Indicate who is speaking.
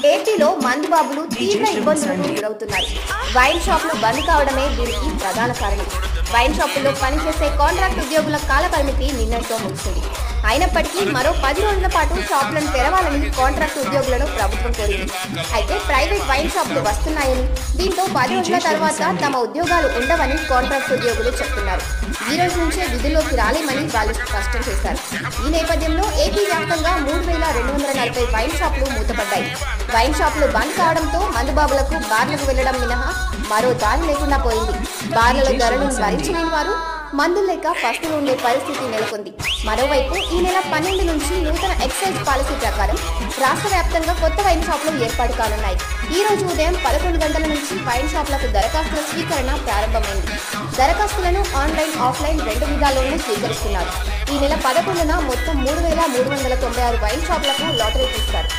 Speaker 1: ఏపీలో మందుబాబులు తీవ్ర ఇబ్బందులకు గురవుతున్నారు. వైన్ షాపులు బంద్ కావడమే దీనికి ప్రధాన కారణం. వైన్ షాపుల్లో పనిచేసే కాంట్రాక్ట్ ఉద్యోగుల కాల పరిమితి నిన్నటితో ముగిసింది. అయినప్పటికీ మరో 10 రోజుల పాటు షాపులను తెరవాలని కాంట్రాక్ట్ ఉద్యోగులను ప్రభుత్వం కోరింది. అయితే ప్రైవేట్ వైన్ షాపులు వస్తున్నాయని, దీంతో 10 రోజుల తర్వాత తమ ఉద్యోగాలు ఉండవని కాంట్రాక్ట్ ఉద్యోగులు చెప్తున్నారు. ఈ రోజు నుంచే విధుల్లోకి రాలేమని వాళ్ళు స్పష్టం చేశారు. ఈ నేపథ్యంలో ఏపీ వ్యాప్తంగా 3240 వైన్ షాపులు మూతపడ్డాయి. వైన్ షాపులు బంద్ కావడంతో మందుబాబులకు బార్లకు వెళ్లడం మినహా మరో దారి లేకుండా పోయింది. బార్లలో ధరలను భరించలేని వారు మందులు లేక పస్తులు ఉండే పరిస్థితి నెలకొంది. మరోవైపు ఈ నెల 12 నుంచి నూతన ఎక్సైజ్ పాలసీ ప్రకారం రాష్ట్ర వ్యాప్తంగా కొత్త వైన్ షాపులు ఏర్పాటు కానున్నాయి. ఈ రోజు ఉదయం 11 గంటల నుంచి వైన్ షాపులకు దరఖాస్తుల స్వీకరణ ప్రారంభమైంది. దరఖాస్తులను ఆన్లైన్, ఆఫ్లైన్ 2 విధాల్లోనూ స్వీకరిస్తున్నారు. ఈ నెల 11న మొత్తం 3396 వైన్ షాపులకు లాటరీ తీస్తారు.